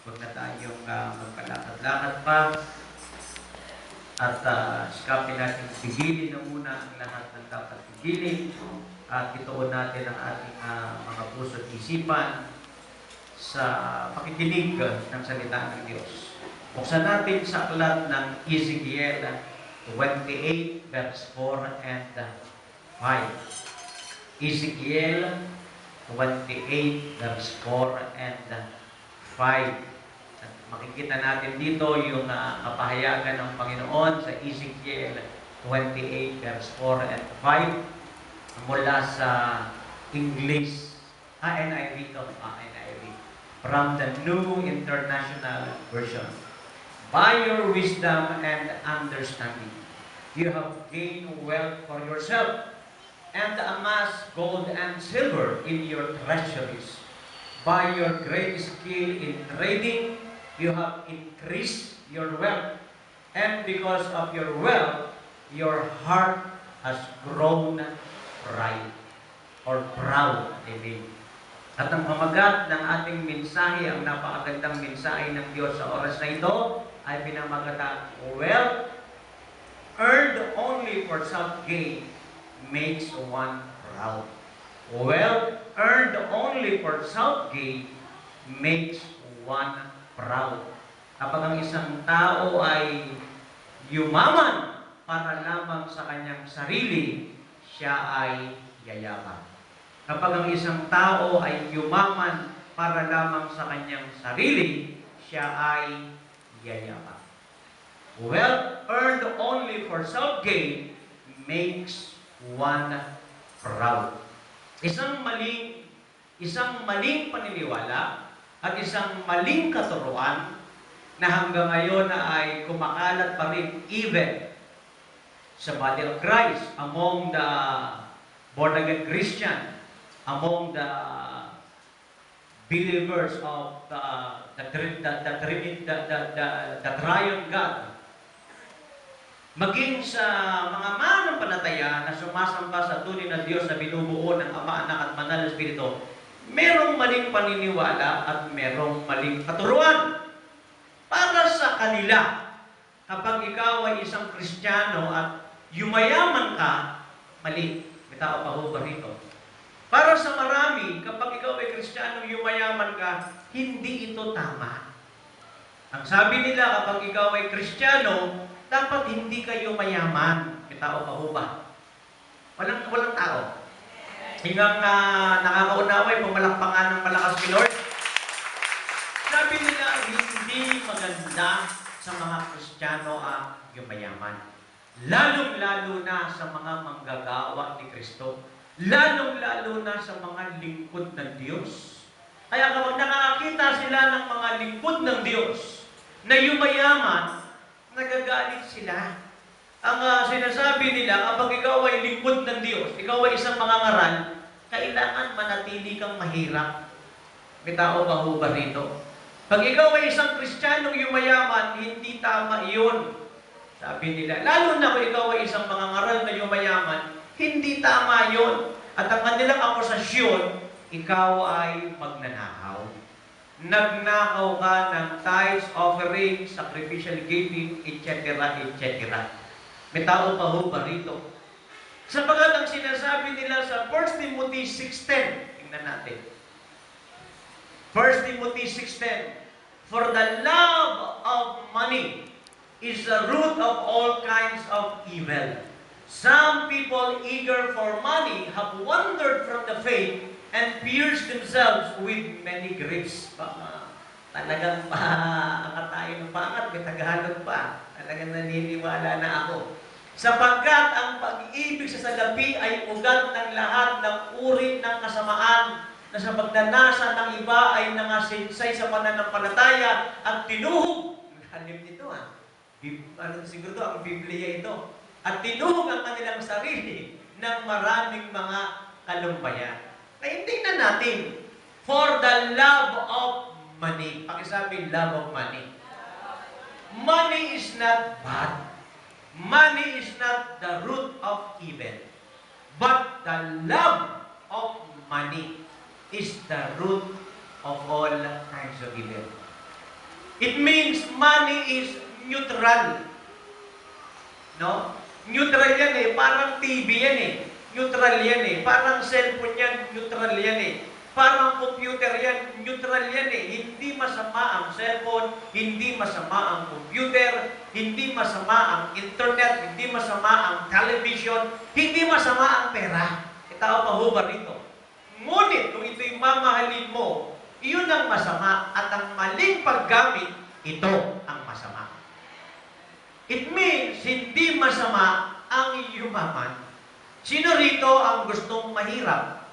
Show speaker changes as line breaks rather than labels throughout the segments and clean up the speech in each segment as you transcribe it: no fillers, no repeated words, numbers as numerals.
Huwag na tayong magkalakad-lakad pa at sikapin natin pigilin na muna ang lahat ng dapat pigilin at ituon natin ang ating mga puso at isipan sa pakikinig ng salita ng Diyos. Buksan natin sa aklat ng Ezekiel 28 verse 4 and 5. Ezekiel 28 verse 4 and 5. At makikita natin dito yung kapahayagan ng Panginoon sa Ezekiel 28 verse 4 and 5 mula sa English, NIV to, NIV, from the New International Version. By your wisdom and understanding, you have gained wealth for yourself and amassed gold and silver in your treasuries. By your great skill in trading, you have increased your wealth, and because of your wealth, your heart has grown pride or proud. Amen. At ang pamagat ng ating mensahe, ang napakagandang mensahe ng Diyos sa oras na ito, ay pinamagatang, wealth earned only for self-gain makes one proud. Wealth earned only for self-gain makes one proud. Kapag ang isang tao ay yumaman para lamang sa kanyang sarili, siya ay yayaman. Kapag ang isang tao ay yumaman para lamang sa kanyang sarili, siya ay yayaman. Wealth earned only for self-gain makes one proud. Isang maling paniniwala at isang maling katuruan na hanggang ngayon ay kumakalat pa rin even sa body of Christ, among the born-again Christian, among the believers of the Triune God, maging sa mga mananampalataya na sumasamba sa tunay na Diyos na binubuo ng Ama, Anak at Banal na Espiritu, merong maling paniniwala at merong maling katuruan. Para sa kanila, kapag ikaw ay isang Kristiyano at yumayaman ka, mali. May tao pa ho ba rito? Para sa marami, kapag ikaw ay Kristiyano, yumayaman ka, hindi ito tama. Ang sabi nila, kapag ikaw ay Kristiyano, dapat hindi kayo mayaman. May tao pa ho ba? Walang tao. Hinggang nakakaunaway, pumalakpangan ng malakas ni Lord. Sabi nila, hindi maganda sa mga Kristiyano ang yumayaman. Lalong-lalo na sa mga manggagawa ni Kristo. Lalong-lalo na sa mga lingkod ng Diyos. Kaya kapag nakakita sila ng mga lingkod ng Diyos na yumayaman, nagagalit sila. Ang sinasabi nila, kapag ikaw ay lingkod ng Diyos, ikaw ay isang mangangaral, kailangan manatili kang mahirap. May tao ba ho ba rito? Pag ikaw ay isang Kristiyanong yumayaman, hindi tama iyon. Sabi nila, lalo na kung ikaw ay isang mangangaral na yumayaman, hindi tama iyon. At ang kanilang akusasyon, ikaw ay magnanakaw. Nagnakaw ka ng tithes, offering, sacrificial giving, etc., etc. May tao pa ho ba rito? Sapagat ang sinasabi nila sa 1 Timothy 6:10, tingnan natin. 1 Timothy 6:10, for the love of money is the root of all kinds of evil. Some people eager for money have wandered from the faith and pierced themselves with many griefs. Talagang akatayo ng pangat, may Tagalog pa. Talagang naniniwala na ako. Sapagkat ang pag-ibig sa salapi ay ugat ng lahat ng uri ng kasamaan, na sa pagdanasa ng iba ay nangasinsay sa pananampalataya at tinuhog. Halim nito siguro to, ang Biblia ito. At tinuhog ang kanilang sarili ng maraming mga kalumpayan. Kaya tingnan natin. For the love of money. Pakisabi, love of money. Money is not bad. Money is not the root of evil. But the love of money is the root of all kinds of evil. It means money is neutral. No? Neutral yan eh. Parang TV yan eh. Neutral yan eh. Parang cellphone yan. Neutral yan eh. Parang computer yan. Neutral yan eh. Hindi masama ang cellphone. Hindi masama ang computer. Hindi masama ang internet. Hindi masama ang television. Hindi masama ang pera. Tao pa ho ba rito? Ngunit kung ito'y mamahalin mo, iyon ang masama at ang maling paggamit, ito ang masama. It means, hindi masama ang yumaman. Sino rito ang gustong mahirap?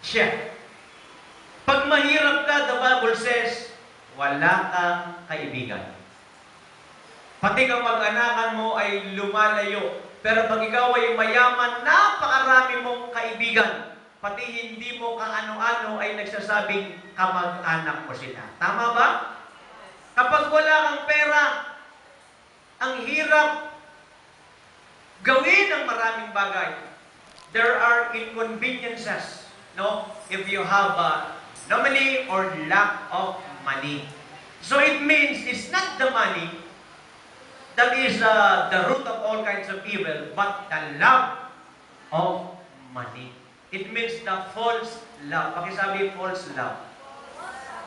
Siya. Pag mahirap ka, the Bible says, wala kang kaibigan. Pati kang mag-anakan mo ay lumalayo. Pero pag ikaw ay mayaman, napakarami mong kaibigan. Pati hindi mo kaano-ano ay nagsasabing kamag-anak mo sila. Tama ba? Kapag wala kang pera, ang hirap gawin ang maraming bagay. There are inconveniences, no? If you have no money or lack of money. So it means it's not the money that is the root of all kinds of evil, but the love of money. It means the false love. Pakisabi, false love.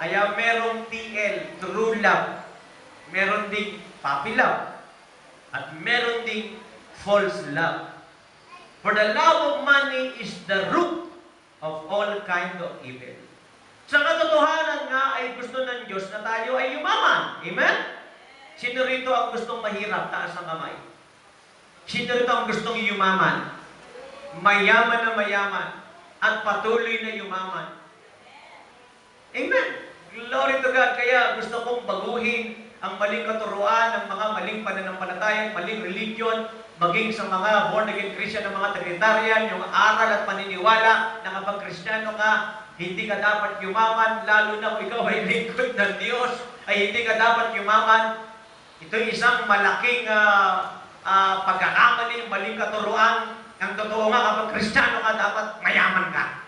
Kaya merong TL, true love. Meron ding puppy love. At meron ding false love. For the love of money is the root of all kind of evil. Sa katotohanan nga ay gusto ng Diyos na tayo ay yumaman. Amen? Sino rito ang gustong mahirap? Taas ang kamay. Sino rito ang gustong yumaman? Mayaman na mayaman at patuloy na yumaman. Amen. Glory to God. Kaya gusto kong baguhin ang maling katuruan ng mga maling pananampalataya, maling religion, maging sa mga born-again Christian ng mga Trinitarian, yung aral at paniniwala na kapag Kristiyano ka, hindi ka dapat yumaman, lalo na kung ikaw ay lingkod ng Diyos, ay hindi ka dapat yumaman. Ito isang malaking pagkakamali, maling katuruan. Ang totoo nga, kapag Kristiyano ka, dapat mayaman ka.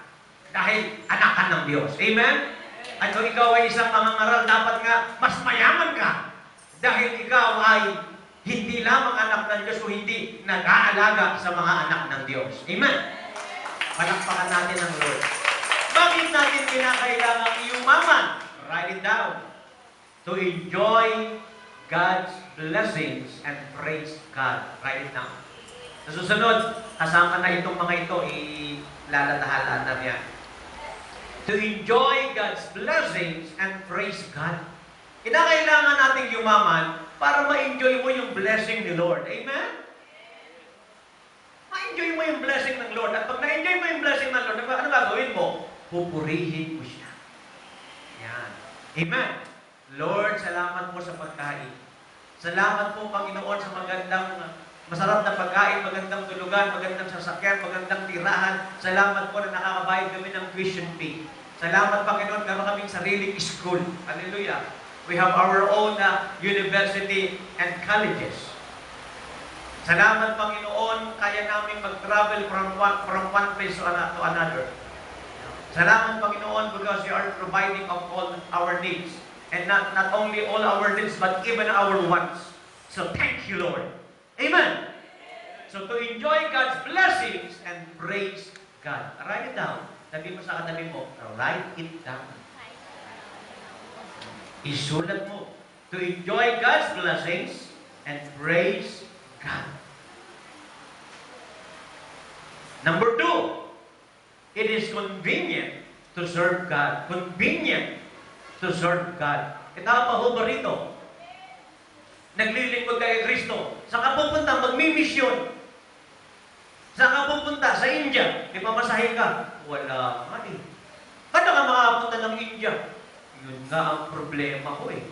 Dahil anak ka ng Diyos. Amen? At kung ikaw ay isang mangangaral, dapat nga mas mayaman ka. Dahil ikaw ay hindi lamang anak ng Diyos, o hindi nag-aalaga sa mga anak ng Diyos. Amen? Palakpakan natin ang Lord. Bakit natin kinakailangan yumaman? Write it down. To enjoy God's blessings and praise God. Write it down. Sa susunod, kasama na itong mga ito, ilalatahalaan na yan. To enjoy God's blessings and praise God. Kinakailangan nating yumaman para ma-enjoy mo yung blessing ni Lord. Amen? Ma-enjoy mo yung blessing ng Lord. At pag na-enjoy mo yung blessing ng Lord, ano gagawin mo? Pupurihin mo siya. Yan. Amen? Lord, salamat po sa pagkain. Salamat po, Panginoon, sa magandang, masarap na pagkain, magandang tulugan, magandang sasakyan, magandang tirahan. Salamat po na nakakabayad kami ng tuition fee. Salamat, Panginoon, meron kaming sariling school. Hallelujah. We have our own university and colleges. Salamat, Panginoon, kaya namin mag-travel from one place to another. Salamat, Panginoon, because you are providing of all our needs. And not only all our needs, but even our wants. So thank you, Lord. Amen. So to enjoy God's blessings and praise God. Write it down. Sabi mo sa katabi mo, write it down. Isulat mo. To enjoy God's blessings and praise God. Number 2, it is convenient to serve God. Convenient to serve God. Ito pa ho ba rito? Naglilingkod kay Kristo. Saan ka pupunta? Magmi-mission. Saan ka pupunta? Sa India. Di pamasahin ka? Wala nga eh. Kano ka makapunta ng India? Yun nga ang problema ko eh.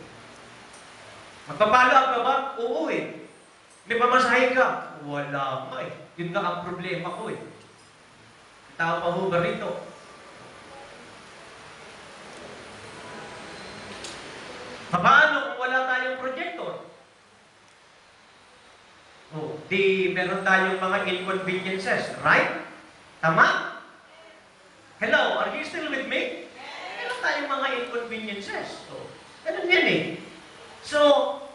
Magpapalo ka ba? Oo eh. May pamasahin ka? Wala nga eh. Yun nga ang problema ko eh. Tao pa ho ba rito? Paano kung wala tayong projector? Oh, di meron tayong mga inconveniences, right? Tama? Hello, are you still with me? Meron tayong mga inconveniences. So, ganun yan eh. So,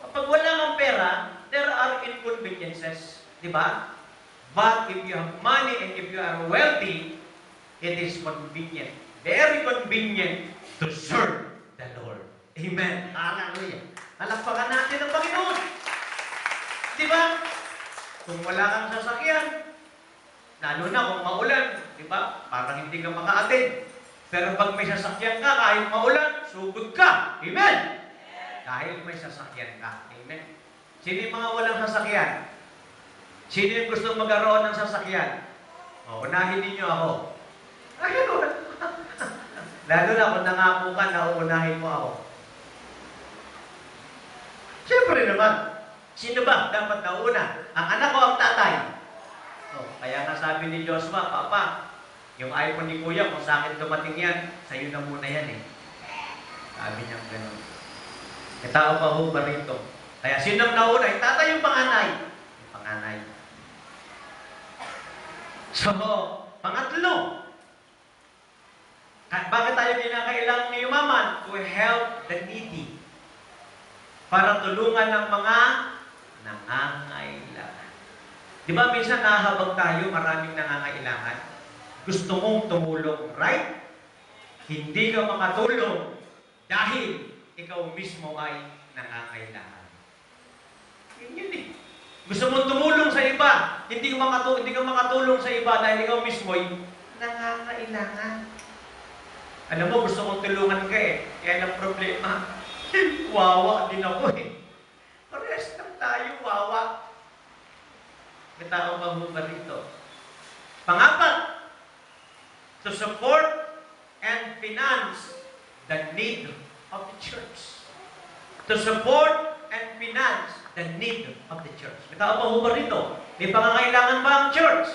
kapag wala kang pera, there are inconveniences. Di ba? But if you have money and if you are wealthy, it is convenient. Very convenient to serve the Lord. Amen. Hallelujah. Palakpakan natin ang Panginoon. Di ba? Kung wala kang sasakyan, lalo na kung maulan, di ba? Parang hindi ka maka-attend. Pero pag may sasakyan ka, kahit maulan, sugod ka. Amen. Dahil may sasakyan ka. Amen. Sino yung mga walang sasakyan? Sino yung gusto magkaroon ng sasakyan? O, unahin ninyo ako. Ayun. Lalo na kung nangako ka na uunahin mo ako. Siyempre naman. Sino ba dapat nauna? Ang anak o ang tatay? O, kaya nga sabi ni Joshua, Papa, yung iPhone ni Kuya, kung sa akin dumating yan, sa'yo na muna yan eh. Sabi niya gano'n. Tao pa ho ba rito? Kaya sino ang nauna? Yung tatay yung panganay. Yung panganay. So, pangatlo. Bakit tayo kinakailangan ng yumaman? To help the needy. Para tulungan ng mga nangangailangan. Di ba minsan nahabang tayo, maraming nangangailangan? Gusto mong tumulong, right? Hindi ka makatulong dahil ikaw mismo ay nangangailangan. Yun eh. Gusto mong tumulong sa iba, hindi ka makatulong sa iba dahil ikaw mismo ay nangangailangan. Alam mo, gusto mong tulungan ka eh. Kaya lang problema. Wawa din ako eh. Parehas lang tayo, wawa. May tao ba ho ba rito? Pangapat, to support and finance the need of the church. To support and finance the need of the church. May tao ba ho ba rito? May pangangailangan ba ang church?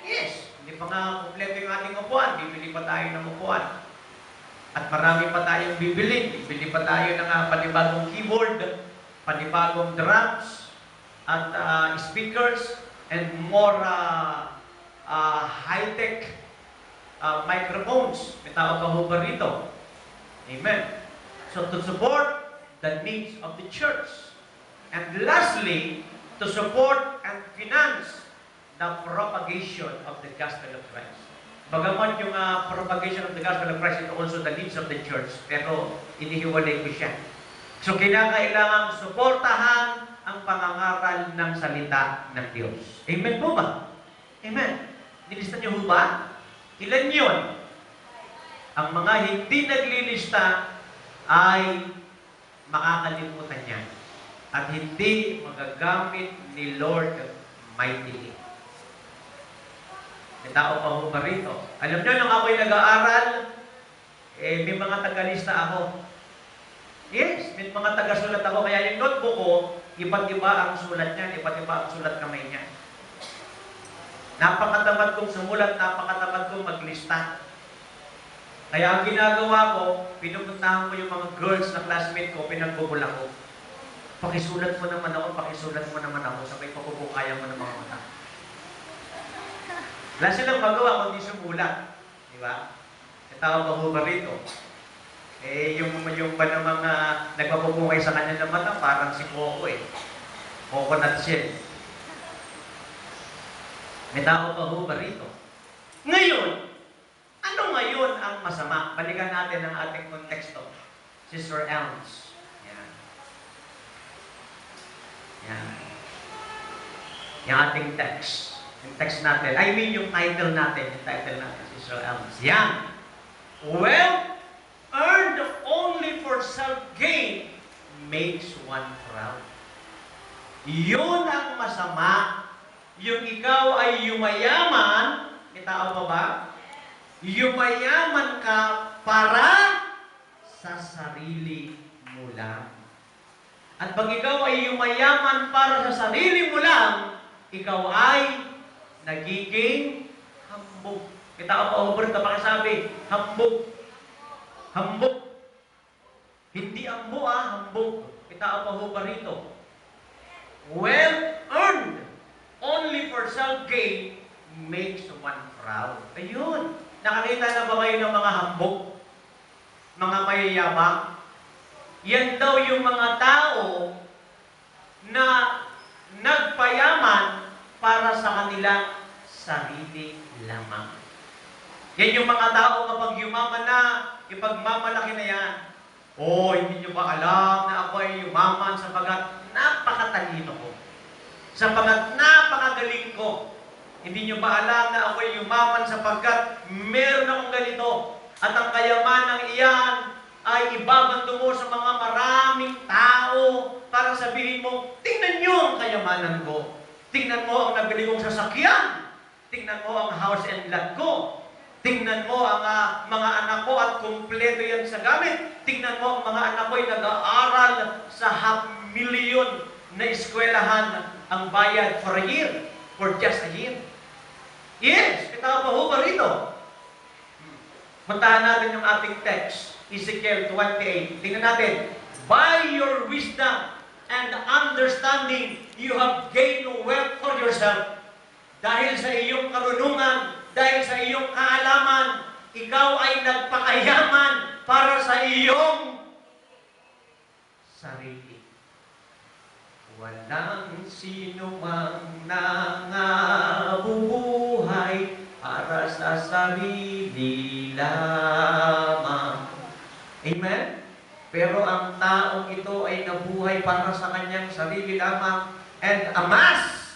Yes. Hindi pa nga kompleto yung ating upuan. Bibili pa tayo ng upuan. At marami pa tayong bibili. Bibili pa tayo ng panibagong keyboard, panibagong drums, at speakers, and more high-tech microphones. May tao ba ho ba rito? Amen. So to support the needs of the church. And lastly, to support and finance the propagation of the gospel of Christ. Bagaman yung propagation of the gospel of Christ is also the needs of the church, pero inihiwalay ko siya. So kailangan suportahan ang pangangaral ng salita ng Diyos. Amen po ba? Amen. Nilista niyo ba? Ilan yun? Ang mga hindi naglilista ay makakalimutan niya at hindi magagamit ni Lord mightily. May tao pa ho ba rito? Alam niyo, nung ako'y nag-aaral, may mga tagalista ako. Yes, may mga tagasulat ako. Kaya yung notebook ko, iba't-iba ang sulat niya, iba't-iba ang sulat kamay niya. Napakatamad kong sumulat, napakatamad kong maglista. Kaya ang ginagawa ko, pinupuntahan ko yung mga girls na classmate ko, pinagbubula ko. Pakisulat mo naman ako, pakisulat mo naman ako, sabay papupukaya mo ng mga mata. Wala silang magawa kundi sumulat. Di ba? Tawag ba ho ba rito? Yung ba ng mga nagpapupukay sa kanya ng mata, parang si Coco eh. Coconut shell. May tao pa ho ba rito? Ngayon, ano ngayon ang masama? Balikan natin ang ating konteksto. Sister Elms. Yan. Yan. Yung ating text. Yung text natin. I mean yung title natin. Yung title natin. Sister Elms. Yan. Wealth earned only for self-gain makes one proud. Yun ang masama. Yung ikaw ay yumayaman, may tao pa ba? Yumayaman ka para sa sarili mo lang. At pag ikaw ay yumayaman para sa sarili mo lang, ikaw ay nagiging hambog. May tao pa ba rito? Pakisabi, hambog. Hambog. Hindi ambo hambog. May tao pa ba rito? Wealth earned only for self-gain makes one proud. Ayun. Nakakita na ba kayo ng mga hambog? Mga mayayabang? Yan daw yung mga tao na nagpayaman para sa kanilang sarili lamang. Yan yung mga tao kapag yumaman na, ipagmamalaki na yan. Oh, hindi nyo ba alam na ako ay yumaman sapagat napakatalino ko? Sapagat napakagaling ko. Hindi nyo ba alam na ako ay yumaman sapagkat meron akong ganito? At ang kayamanang iyan ay ibabando mo sa mga maraming tao para sabihin mo, tingnan nyo ang kayamanan ko. Tingnan mo ang nabili kong sasakyan. Tingnan mo ang house and lot ko. Tingnan mo ang mga anak ko at kumpleto yan sa gamit. Tingnan mo ang mga anak ko ay nag-aaral sa 500,000 na eskwelahan ang bayad for a year. For just a year. Yes, kita pa ho ba rito? Puntahan natin yung ating text. Ezekiel 28. Tingnan natin. By your wisdom and understanding, you have gained wealth for yourself. Dahil sa iyong karunungan, dahil sa iyong kaalaman, ikaw ay nagpakayaman para sa iyong sarili. Walang sino mang nangabubuhay para sa sarili lamang. Amen? Pero ang taong ito ay nabuhay para sa kanyang sarili lamang and amass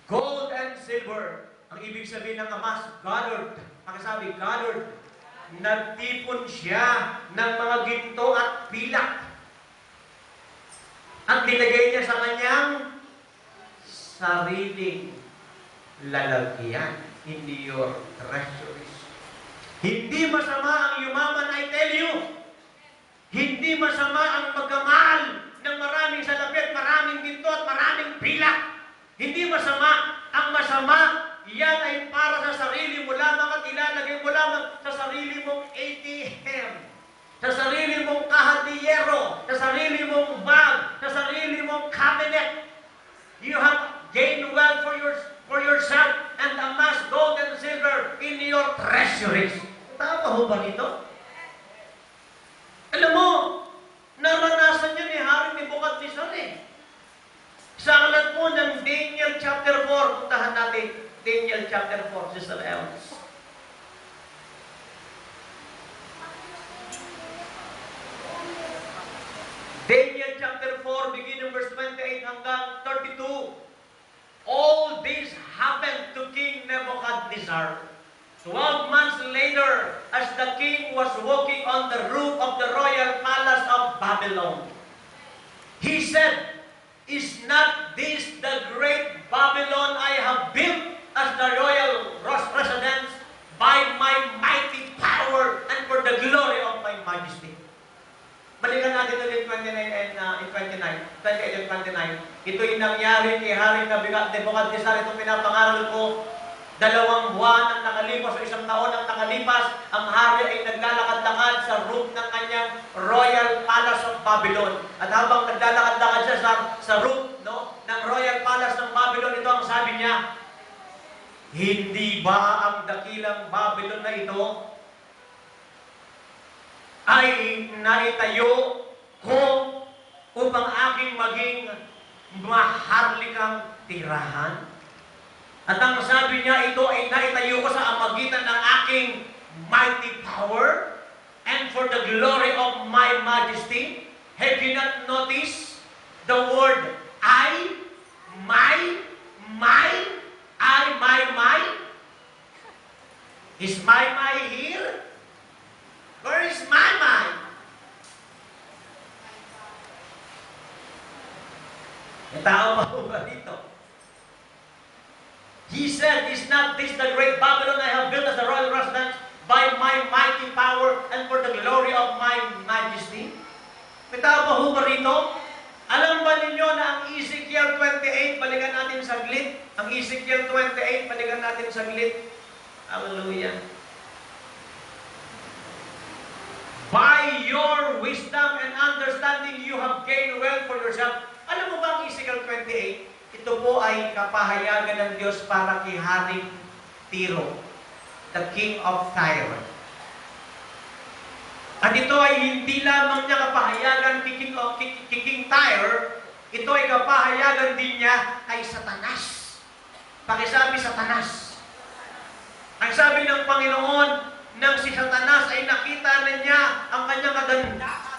gold and silver. Ang ibig sabihin ng amass, gathered. Pagkasabi, gathered. Nagtipon siya ng mga ginto at pilak. At nilagay niya sa kanyang sariling lalagyan. In your treasuries. Hindi masama ang yumaman, I tell you. Hindi masama ang magkamahal ng maraming salapit, maraming ginto at maraming pilak. Hindi masama. Ang masama, yan ay para sa sarili mo lamang at ilalagay mo lamang sa sarili mong ATM, sa sarili mong kahadiyero, sa sarili mong bag, sa sarili mong cabinet. You have gained wealth for yourself and amass gold and silver in your treasuries. Tama ho ba nito? Alam mo, naranasan niya ni Hari Nebuchadnezzar eh. Sa aklat po ng Daniel chapter 4, puntahan natin, Daniel chapter 4, Sister Elvis. Daniel chapter 4, beginning verse 28 hanggang 32. All this happened to King Nebuchadnezzar. 12 months later, as the king was walking on the roof of the royal palace of Babylon, he said, "Is not this the great Babylon I have built as the royal residence by my mighty power and for the glory of my majesty?" Balikan natin ulit 28 and 29. Ito yung nangyari kay Hari Nebuchadnezzar. Itong pinapangaral ko. 2 buwan ang nakalipas o 1 taon ang nakalipas, ang hari ay naglalakad-lakad sa roof ng kanyang royal palace of Babylon. At habang naglalakad-lakad siya sa roof ng royal palace ng Babylon, ito ang sabi niya, hindi ba ang dakilang Babylon na ito ay naitayo ko upang aking maging maharlikang tirahan? At ang sabi niya, ito ay naitayo ko sa amagitan ng aking mighty power and for the glory of my majesty. Have you not noticed the word I, my? Is my here? Where is my? May tao pa po ba dito? He said, "Is not this the great Babylon I have built as the royal residence by my mighty power and for the glory of my majesty?" May tao pa ho ba rito? Alam ba ninyo na ang Ezekiel 28, balikan natin saglit. Ang Ezekiel 28, balikan natin saglit. Hallelujah. By your wisdom and understanding, you have gained wealth for yourself. Alam mo ba ang Ezekiel 28? Ito po ay kapahayagan ng Diyos para kay Haring Tiro, the king of Tyre. At ito ay hindi lamang niya kapahayagan King Tyre, ito ay kapahayagan din niya ay Satanas. Pakisabi, Satanas. Ang sabi ng Panginoon, nang si Satanas ay nakita na niya ang kanyang kagandahan.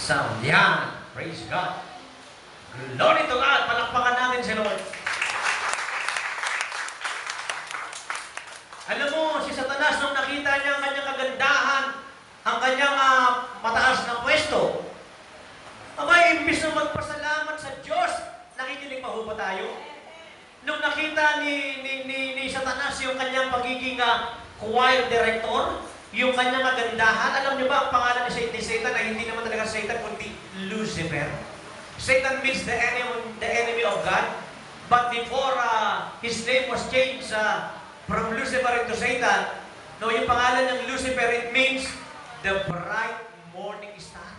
Sound. Yan. Praise God. Glory to God. Palakpakan natin si Lord. Alam mo, si Satanas, nung nakita niya ang kanyang kagandahan, ang kanyang mataas na pwesto, abay, imbis na magpasalamat sa Diyos, nakikinig pa ho ba tayo? Nung nakita ni Satanas yung kanyang pagiging choir director, yung kanyang kagandahan, alam niyo ba ang pangalan ni Satan ay hindi naman talaga Satan, kundi Lucifer. Satan means the enemy of God. But before his name was changed from Lucifer into Satan, no, yung pangalan ng Lucifer, it means the bright morning star.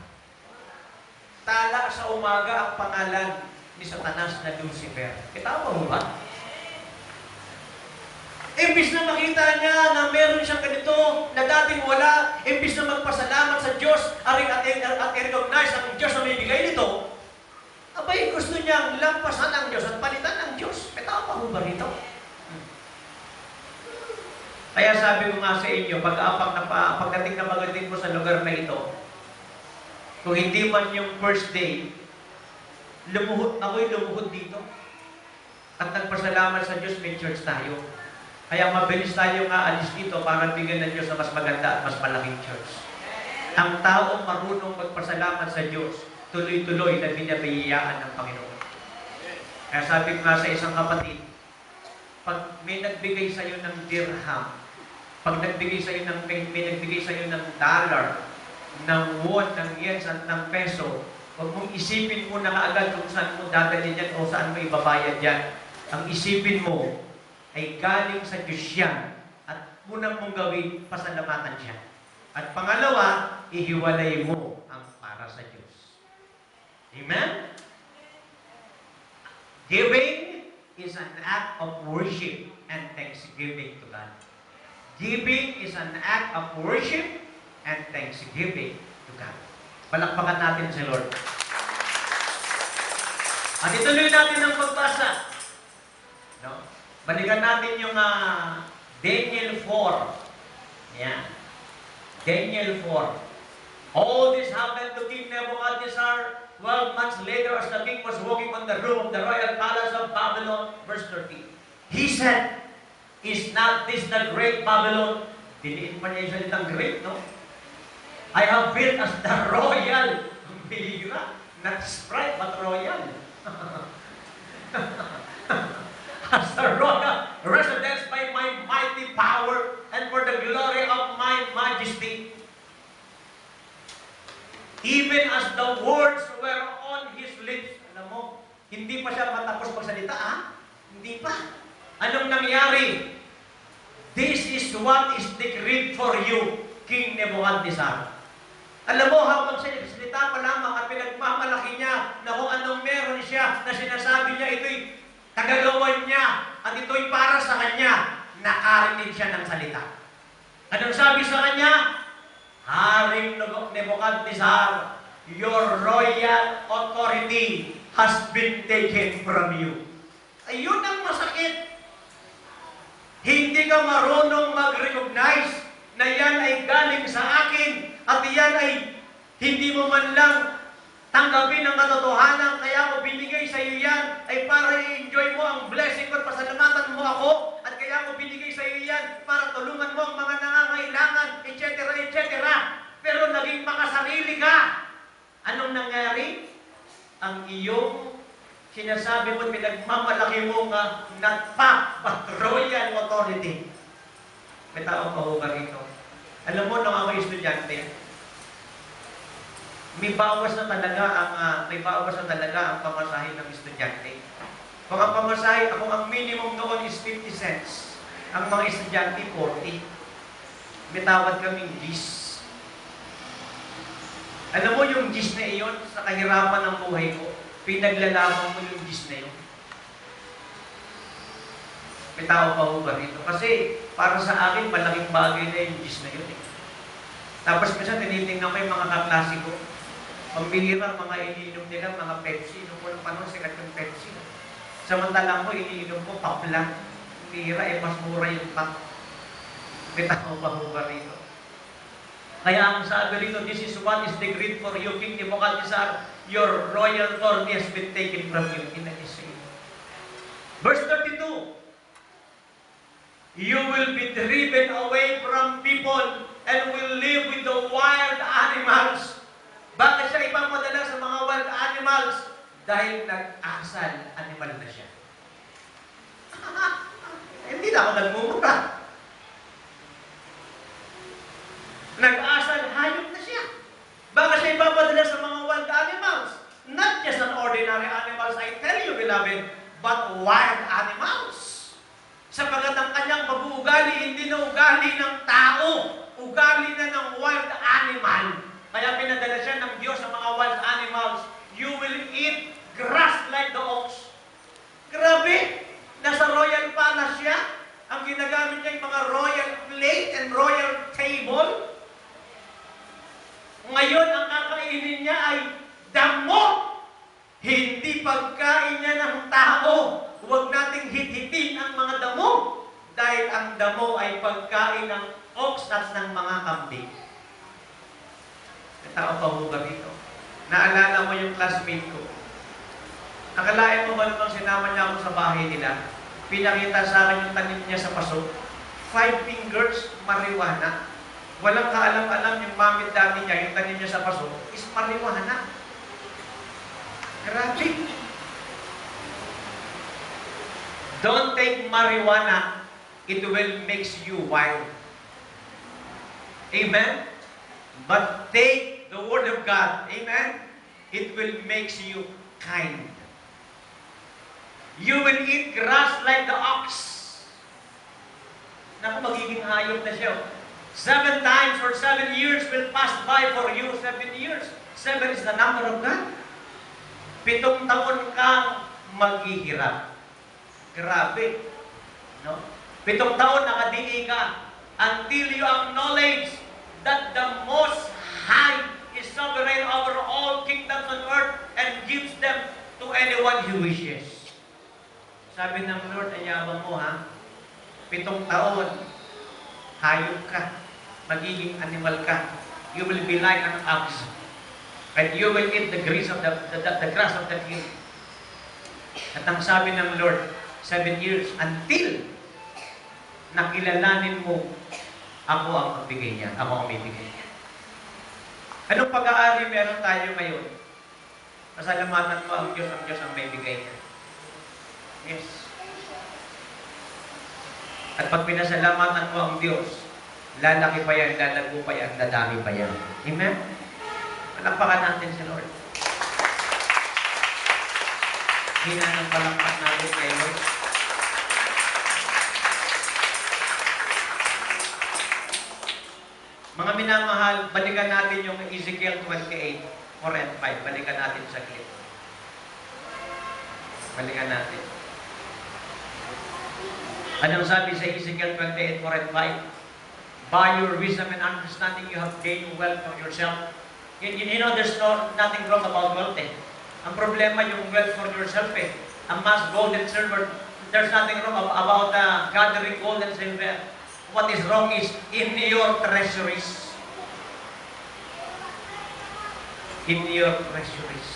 Tala sa umaga ang pangalan ni Satanas na Lucifer. Kita mo ba? Imbis na makita niya na meron siyang ganito na dating wala, imbis na magpasalamat sa Diyos at i-recognize ang Diyos na may bigay nito, abay gusto niyang lampasan ang Diyos at palitan ng Diyos. Kita pa ho ba rito? Kaya sabi ko nga sa inyo, pagdating na magating mo sa lugar na ito, kung hindi man yung first day, ako'y lumuhod dito. At nagpasalamat sa Diyos, may church tayo. Kaya mabilis tayo nga alis dito para bigyan ng Diyos na mas maganda at mas malaking church. Ang taong marunong magpasalamat sa Diyos, tuloy-tuloy na binabiyayaan ng Panginoon. Kaya sabi ko nga sa isang kapatid, pag may nagbigay sa iyo ng dirham, pag nagbigay sa iyo may nagbigay sa iyo ng dollar, ng won, ng yens at ng peso, huwag mong isipin mo na kaagad kung saan mo dadalhin yan o saan mo ibabayad yan. Ang isipin mo ay galing sa Diyos yan. At unang mong gawin, pasalamatan siya. At pangalawa, ihiwalay mo ang para sa Diyos. Amen? Giving is an act of worship and thanksgiving to God. Giving is an act of worship and thanksgiving to God. Palakpakan natin si Lord. At ituloy natin ang pagbasa. No? Balikan natin yung Daniel 4. Yan. Daniel 4. All this happened to King Nebuchadnezzar 12 months later as the king was walking on the roof of the royal palace of Babylon. Verse 13. He said, is not this the great Babylon? Diliin pa niya yung salitang great, no? I have built as the royal. Bihira. Not Sprite, but royal. As the royal residence by my mighty power and for the glory of my majesty. Even as the words were on his lips. Alam mo, hindi pa siya matapos magsalita, Hindi pa. Anong nangyari? This is what is decreed for you, King Nebuchadnezzar. Alam mo, habang salita pa lamang at pinagmamalaki niya na kung anong meron siya na sinasabi niya, ito'y tagagawan niya at ito'y para sa kanya, nakarinig siya ng salita. Anong sabi sa kanya? Haring Nebuchadnezzar, your royal authority has been taken from you. Ayun ang masakit. Hindi ka marunong mag-recognize na yan ay galing sa akin at yan ay hindi mo man lang tanggapin ang katotohanan, kaya ko binigay sa iyo yan ay para i-enjoy mo ang blessing ko at pasalamatan mo ako, at kaya ko binigay sa iyo yan para tulungan mo ang mga nangangailangan, etc., etc. Pero naging makasarili ka. Anong nangyari? Ang iyong sinasabi mo, pinagmamalaki mo nga not pa, but royal authority. May tao pa ho ba rito? Alam mo, nung ako estudyante, may bawas na talaga ang pamasahe ng estudyante. Kung ang pamasahe, ang minimum noon is 50 cents. Ang mga estudyante, 40. May tawad kaming GIS. Alam mo yung gis na iyon, sa kahirapan ng buhay ko, pinaglalaban mo yung gis na yun. May tao pa ho ba rito? Kasi para sa akin, malaking bagay na yung gis na yun eh. Tapos minsan tinitingnan ko yung mga kaklase ko. Pambihira, mga iniinom nila, mga Pepsi. Noong unang panahon, sikat yung Pepsi. Samantalang ko, iniinom ko, pop lang. Pambihira, mas mura yung pop. May tao pa ho ba rito? Kaya ang sabi rito, this is what is the great for you, King Nebuchadnezzar. Your royal authority has been taken from you in the Israel. Verse 32. You will be driven away from people and will live with the wild animals. Bakit siya ipapadala sa mga wild animals? Dahil nag-asal animal na siya. Hindi na ako nagmumura. Nag-asal hayop na siya. Bakit siya ipapadala sa mga wild animals? Not just an ordinary animals, I tell you, beloved, but wild animals. Sapagat ang kanyang pag-uugali, hindi na ugali ng tao, ugali na ng wild animal. Kaya pinadala siya ng Diyos sa mga wild animals. You will eat grass like the ox. Grabe! Nasa royal palace siya. Ang ginagamit niya yung mga royal plate and royal table. Ngayon, ang kakainin niya ay damo. Hindi pagkain niya ng tao. Huwag nating hit-hitin ang mga damo. Dahil ang damo ay pagkain ng ox at ng mga kambing. Tao pa ho ba dito? Naalala mo yung classmate ko. Nakalain mo ba namang sinama niya ako sa bahay nila? Pinakita sa akin yung tanim niya sa paso. 5 fingers, marijuana. Walang kaalam-alam yung mamit dati niya, yung tanim niya sa paso, is marijuana. Grabe. Don't take marijuana. It will makes you wild. Amen? But take the Word of God. Amen? It will makes you kind. You will eat grass like the ox. Naku, magiging hayop na siya. 7 times or 7 years will pass by for you. 7 years. 7 is the number of God. 7 taon kang maghihirap. Grabe. No? 7 taon nakadiin ka until you acknowledge that the Most High is sovereign over all kingdoms on earth and gives them to anyone He wishes. Sabi ng Lord, ayabang mo ha, 7 taon, hayop ka, magiging animal ka. You will be like an ox. And you will eat the grass of the grass of the field. At ang sabi ng Lord, 7 years until nakilalanin mo, ako ang magbigay niya, ako ang bibigay niya. Anong pag-aari meron tayo ngayon? Pasalamatan mo ang Diyos ang may bigay niya. Yes. At pag pinasalamatan mo ang Diyos, lalaki pa yan, lalago pa yan, dadami pa yan. Amen? Palakpakan natin si Lord. Hina ng palakpak natin kay Lord. Mga minamahal, balikan natin yung Ezekiel 28, 4 and 5. Balikan natin sa clip. Balikan natin. Anong sabi sa Ezekiel 28, 4 and 5? By your wisdom and understanding, you have gained wealth for yourself. You know, there's nothing wrong about wealth eh. Ang problema yung wealth for yourself eh. Amass gold and silver. There's nothing wrong about gathering gold and silver. What is wrong is in your treasuries. In your treasuries.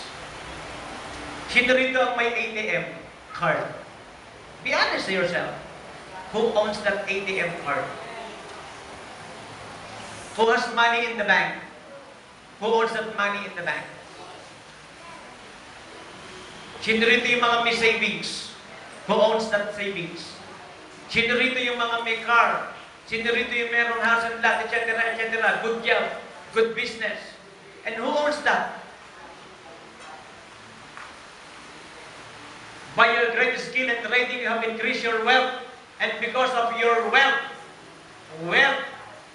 Sino rito ang may ATM card? Be honest to yourself. Who owns that ATM card? Who has money in the bank? Who owns that money in the bank? Sino rito yung mga may savings? Who owns that savings? Sino rito yung mga may car? Sino rito yung merong house and lot, etc., etc., good job, good business. And who owns that? By your great skill and trading, you have increased your wealth. And because of your wealth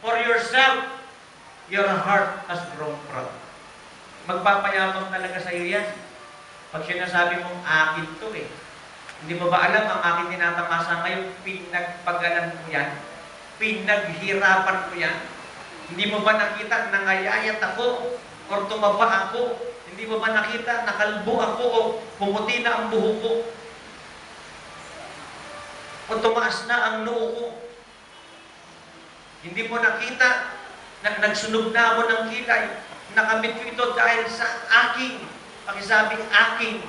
for yourself, your heart has grown proud. Magpapayabang talaga sa iyo yan. Pag sinasabi mong akin to eh. Hindi mo ba alam ang aking tinatamasa ngayon, pinagpagalan ko yan? Pinaghirapan ko yan? Hindi mo ba nakita nangayayat ako? O tumaba ako? Hindi mo ba nakita nakalbo ako o pumuti na ang buhok ko? O tumaas na ang noo ko? Hindi mo nakita na nagsunog na ako ng kilay? Nakamit ko ito dahil sa aking. Pakisabing aking.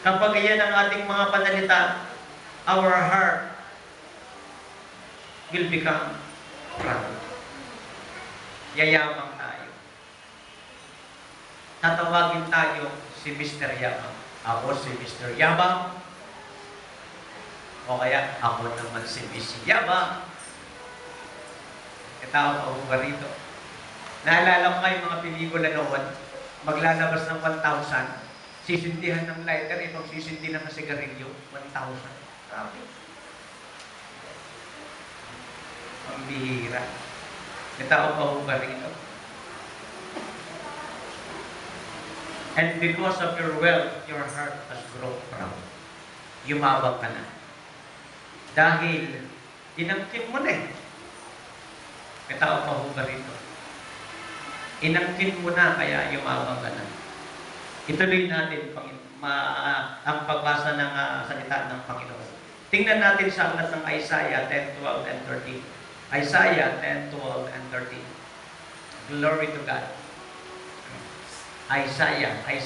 Kapag iyan ang ating mga panalita, our heart will become proud. Yayamang tayo. Tatawagin tayo si Mr. Yabang. Ako si Mr. Yabang. O kaya, ako naman si Miss Yabang. Katao pa ako rito. Naalala ko kayo mga pelikula noon, maglalabas ng 1,000, sisindihan ng lighter, ibang sisindi ng sigarilyo, 1,000. Grabe. Ang bihira. Katao pa ako rito. And because of your wealth, your heart has grown proud. Yumabang ka na. Dahil, inangkin mo na eh. Katao pa ako rito. Inangkin mo na, kaya yumabang ka na. Ituloy natin ang pagbasa ng salita ng Panginoon. Tingnan natin sa aklat ng Isaiah 10, 12, and 13. Isaiah 10, 12, and 13. Glory to God. Isaiah 10,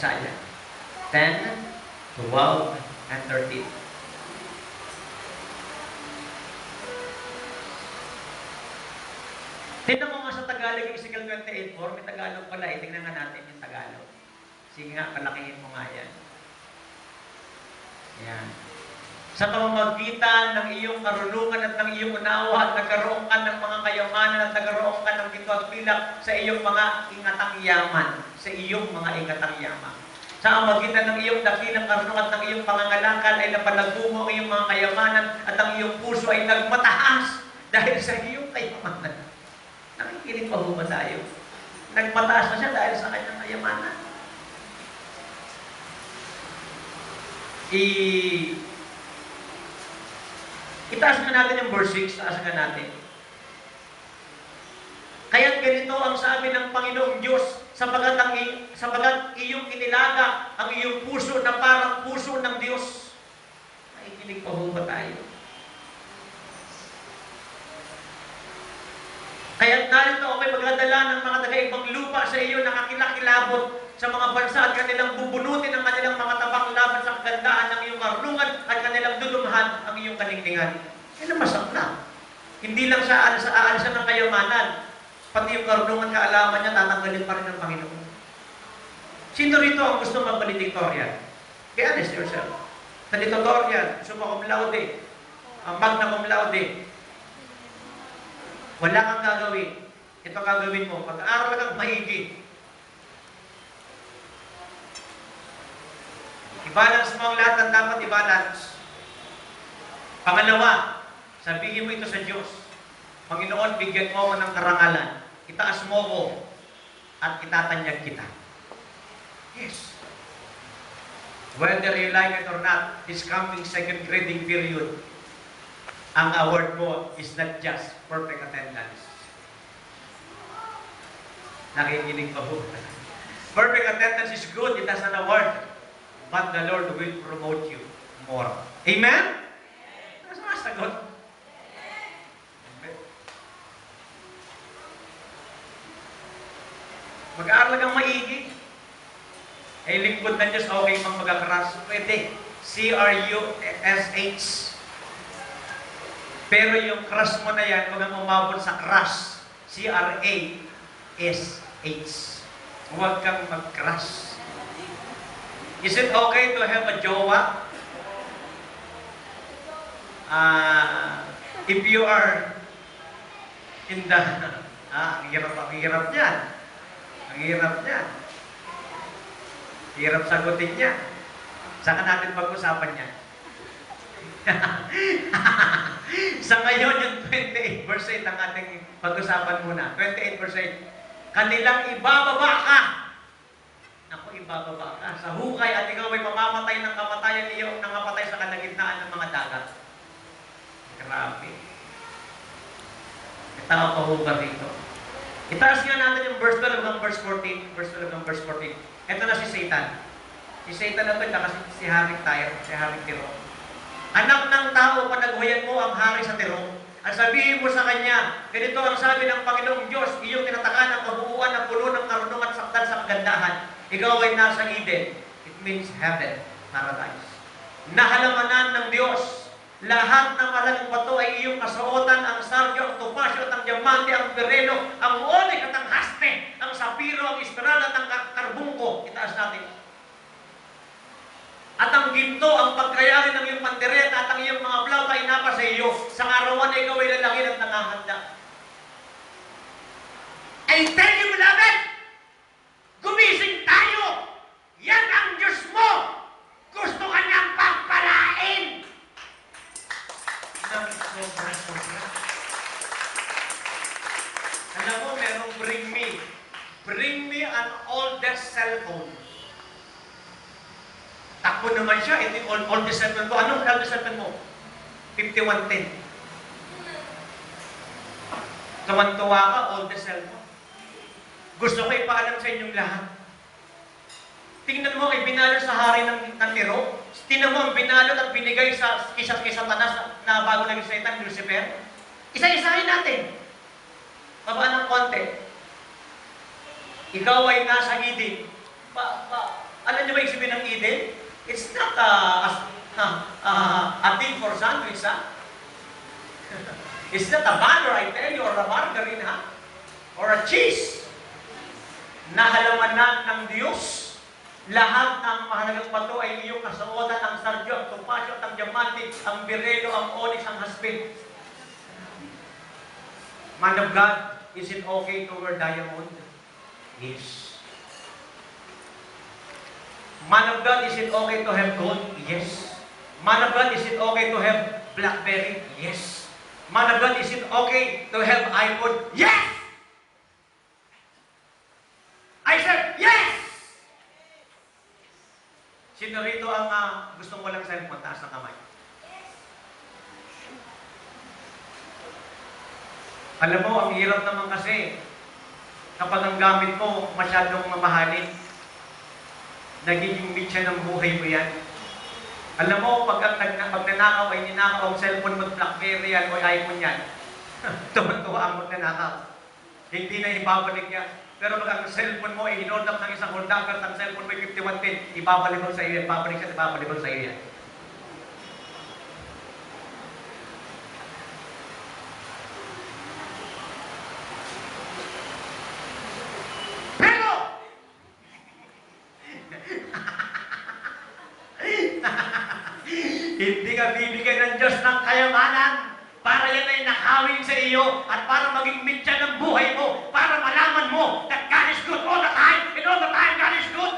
12, and 13. Tingnan mo nga sa Tagalog yung Ezekiel 28:4. May Tagalog pala eh. Tingnan nga natin yung Tagalog. Sige nga, palakihin mo nga yan. Yan. Sa pamamagitan ng iyong karunungan at ng iyong unawa at nagkaroon ka ng mga kayamanan at nagkaroon ka ng ginto at pilak sa iyong mga ingatang yaman. Sa iyong mga ingatang yaman. Sa pamamagitan ng iyong dakilang karunungan at ng iyong pangangalakan ay napalago mo ang iyong mga kayamanan at ang iyong puso ay nagmataas dahil sa iyong kayamanan. Nakikinig pa ba tayo? Nagmataas na siya dahil sa kanyang kayamanan. Itaas nga natin yung verse 6, taas nga natin. Kaya't ganito ang sabi ng Panginoong Diyos, sapagat iyong inilaga ang iyong puso na parang puso ng Diyos. Nakikinig pa ba tayo? Kaya't narito ako'y magdadala ng mga taga-ibang lupa sa iyo na kakilakilabot sa mga bansa at kanilang bubunutin ang kanilang mga tabang laban sa kagandahan ng iyong karunungan at kanilang dudumhan ang iyong kaningningan. Yan ang masakla. Hindi lang sa aalisan ng kayamanan, pati yung karunungan kaalaman niya, tatanggalin pa rin ng Panginoon. Sino rito ang gusto mag-valedictorian? Be honest yourself. Valedictorian, summa cum laude, magna cum laude. Wala kang gagawin. Ito gagawin mo. Pag-aaral kang maigi. I-balance mo ang lahat ng dapat i-balance. Pangalawa, sabihin mo ito sa Diyos. Panginoon, bigyan mo ako ng karangalan. Itaas mo ko at itatanyag kita. Yes. Whether you like it or not, this coming second grading period, ang award mo is not just perfect attendance. Nakikinig pa po. Perfect attendance is good, it has an award. But the Lord will promote you more. Amen? Ano sa sagot? Mag-aaral kang maigi. Ay lingkod ng Diyos, okay mang magkakaras. Pwede. C-R-U-S-H. Pero yung crush mo na yan, huwag kang umabot sa crush. C-R-A-S-H. Huwag kang mag-crush. Is it okay to have a jowa? If you are in the... ang hirap niyan. Ang hirap niyan. Hirap sagutin niya. Saan natin pag-usapan niya? Sa ngayon, yung 28% ang ating pag-usapan muna. 28%. Kanilang ibababa ka. Ako, ibababa ka sa hukay at ikaw ay mamamatay ng kamatayan niyo nang mapatay sa kalagitnaan ng mga dagat. Grabe. Tao pa hubar dito. Itaas nga natin yung verse 12 hanggang verse 14. Verse 12 hanggang verse 14. Ito na si Satan. Si Satan na ito, kasi si Haring Tyre, si Haring Tiro. Anak ng tao, panaghuyan mo ang hari sa Tiro. Ang sabihin mo sa kanya, ganito ang sabi ng Panginoong Diyos, iyong tinatakan ang kabuuan na puno ng karunungan at saktan sa kagandahan. Ikaw ay nasa Eden. It means heaven, paradise. Nahalamanan ng Diyos. Lahat ng malaking bato ay iyong kasuotan, ang sardio, ang topasyo, at ang diamante, ang berelo, ang onyx at ang haspe, ang sapiro, ang esmeralda at ang karbungko. Itaas natin. At ang ginto, ang pagkayari ng iyong pandereta at ang iyong mga flauta ay napa sa iyo. Sa arawan na ikaw ay lalangin at nangahanda. I tell you, beloved, gumising tayo. Yan ang Diyos mo. Gusto ka niyang pagpalain. Sobra-sobra. Alam mo, merong bring me an oldest cellphone. Takbo naman siya, ito yung oldest cellphone ko. Anong oldest cellphone mo? 5110. Tuwan-tuwa ka, oldest cellphone. Gusto ko ipaalam sa inyong lahat. Tingnan mo, ibinalo sa hari ng Tiro. Tingnan mo, ang binalot at binigay sa Satanas na bago naging Satan, Lucifer. Isa-isahin natin. Babaan ng konti. Ikaw ay nasa Eden. Alam niyo ba yung sabihin ng Eden? It's not a thing for sandwich, ha? It's not a butter, I tell you, or a margarine, ha? Or a cheese. Nahalamanan ng Diyos. Lahat ng mahalagang bato ay iyong kasuotan, ang sardio, ang topasyo, ang diamante, ang berelo, ang onyx, ang haspe. Man of God, is it okay to wear diamond? Yes. Man of God, is it okay to have gold? Yes. Man of God, is it okay to have BlackBerry? Yes. Man of God, is it okay to have iPhone? Yes! I said, yes! Sino rito ang gustong walang cellphone? Taas ng kamay. Alam mo, ang hirap naman kasi kapag ang gamit mo masyadong mamahalin, nagiging mitya ng buhay mo yan. Alam mo, pag nanakaw ay ninakaw ang cellphone mo, BlackBerry yan o iPhone yan, tuwan-tuwa ang magnanakaw. Hindi na ibabalik yan. Pero pag ang cellphone mo ay hinold up ng isang holdaker at ang cellphone mo ay 5110, ibabalik mo sa iyo yan, babalik siya, ibabalik mo sa iyo yan. Hindi ka bibigyan ng Diyos ng kayamanan para yan ay nakawin sa iyo at para maging mitya ng buhay mo, para malaman mo that God is good all the time and all the time God is good.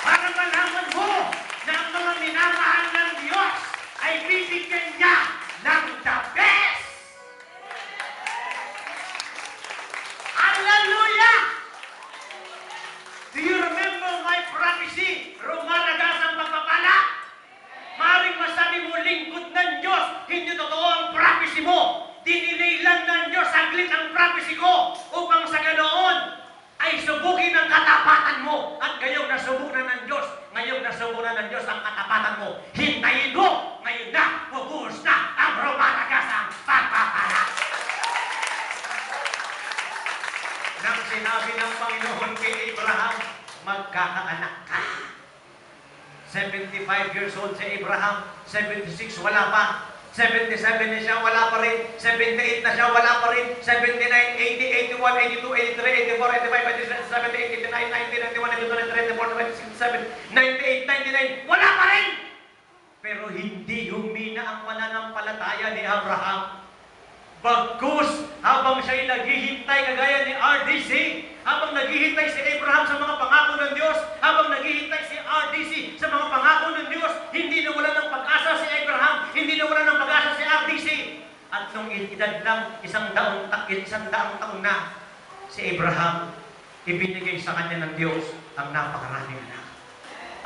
Para malaman mo na ang mga minamahal ng Diyos ay bibigyan niya ng the best. Hallelujah! Do you remember my prophecy? Rumaragas ang pagpapala. Maring masabi mo, lingkod ng Diyos, hindi totoo ang prophecy mo. Dinilay lang ng Diyos saglit ang prophecy ko upang sa ganoon ay subukin ang katapatan mo. At ngayong nasubok na ng Diyos, ngayong nasubok na ng Diyos ang katapatan mo. Hintayin mo, ngayon na, bubuhos na ang rumaragas ang pagpapala. Nang sinabi ng Panginoon kay Abraham, magkakaanak ka. 75 years old si Abraham, 76 wala pa, 77 na siya, wala pa rin, 78 na siya, wala pa rin, 79, 80, 81, 82, 83, 84, 85, 86, 87, 89, 90, 91, 92, 93, 94, 95, 96, 97, 98, 99, wala pa rin! Pero hindi humina ang pananampalataya ni Abraham. Bagkus, habang siya'y naghihintay kagaya ni RDC, habang naghihintay si Abraham sa mga pangako ng Diyos, habang naghihintay si RDC sa mga pangako ng Diyos, hindi nawala ng pag-asa si Abraham, hindi nawala ng pag-asa si RDC. At nung edad lang, isang daang taon na, Si Abraham, ibinigay sa kanya ng Diyos ang napakaraming anak.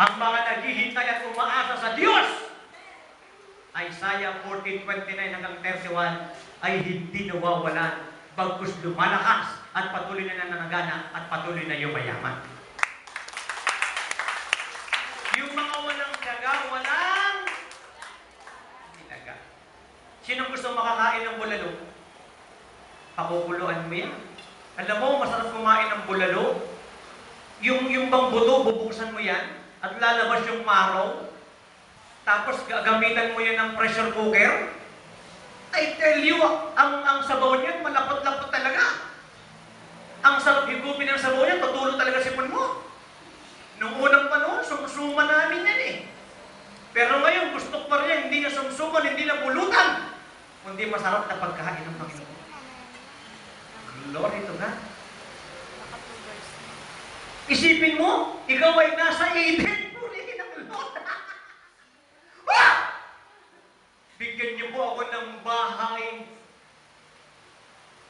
Ang mga naghihintay at umaasa sa Diyos, Isaiah 14:29 hanggang 31, ay hindi nawawalan, bagkus lumalakas at patuloy na nananagana at patuloy na yumayaman. Yung mga walang tiyaga, walang tiyaga. Sino gusto makakain ng bulalo? Pakukuluan mo yan. Alam mo, masarap kumain ng bulalo. Yung bang buto, bubuksan mo yan at lalabas yung marrow. Tapos gagamitan mo yan ng pressure cooker. I tell you, ang sabaw niyan, malapot-lapot talaga. Ang sarap higupin ng sabaw niyan, tutulog talaga sipon mo. Nung unang panahon, sumsuma namin yan eh. Pero ngayon, gusto pa rin, hindi na sumsuman, hindi na pulutan. Kundi masarap na pagkain ng Panginoon. Glory to God. Isipin mo, ikaw ay nasa Eden. Purihin ang Lord. Bigyan niyo po ako ng bahay.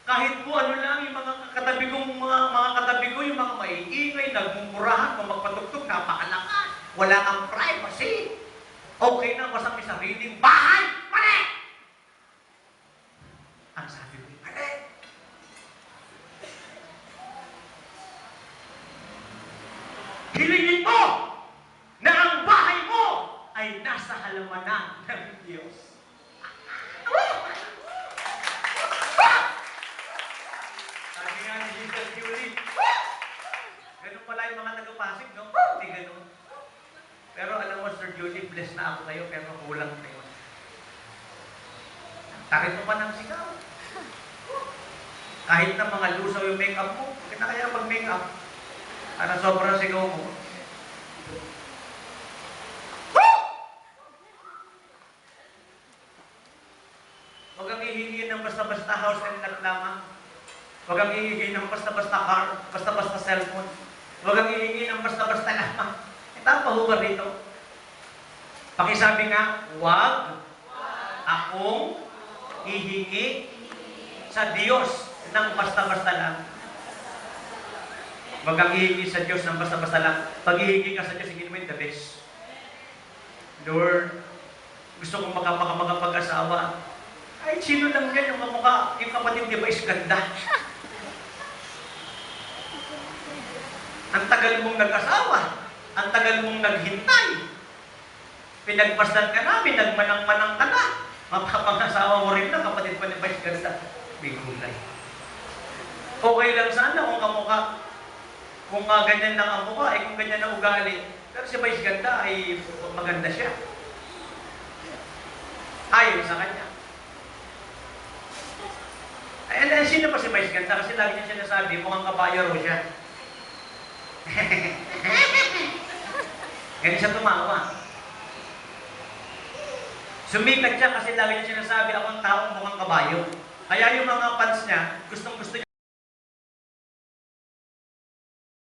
Kahit po ano lang, yung mga katabi ko, yung mga maiingay, nagmumurahan, kung magpatugtog, napakalakas. Wala kang privacy. Okay na, basta may sariling bahay. Mali! Ang sabi ko, mali! Hilingin mo na ang bahay mo ay nasa halamanan ng Diyos. Sabi nga ni Jesus Julie, ganun pala yung mga taga-Pasig, no? Hindi ganun. Pero alam mo, Sir Julie, blessed na ako sa'yo, pero kulang kayo. Takit mo pa ng sigaw. Kahit na mga lusaw yung make-up mo, bakit na kaya pag-make-up? Para sobrang sigaw mo. Huwag kang hihingi ng basta-basta house and lot lamang. Huwag kang hihingi ng basta-basta car, basta-basta cellphone. Huwag kang hihingi ng basta-basta lamang. Ito ang pahubar dito. Pakisabi nga, huwag akong hihingi sa Diyos ng basta-basta lang. Huwag kang hihingi sa Diyos ng basta-basta lang. Pag hihingi ka sa Diyos, hingin mo yung the best. Lord, gusto kong makapag-asawa. Ay, sino lang yan yung kamukha? Yung kapatid, di ba, is ganda? Ang tagal mong nag-asawa. Ang tagal mong naghintay. Pinagpasdan ka na, pinagmanang-manang ka na. Mapapang-asawa mo rin na, kapatid pa ni Vice ganda. Bigulay. Okay lang sana kung kamukha. Kung ganyan lang ang mukha, kung ganyan ang ugali. Pero si Vice ganda ay maganda siya. Ayon sa kanya. And then, sino pa si Vice ganda? Kasi lagi niya sinasabi, mukhang kabayo raw siya. Ganyan siya tumawa. Sumikat siya kasi lagi niya sinasabi, ako ang taong mukhang kabayo. Kaya yung mga fans niya, gustong-gusto niya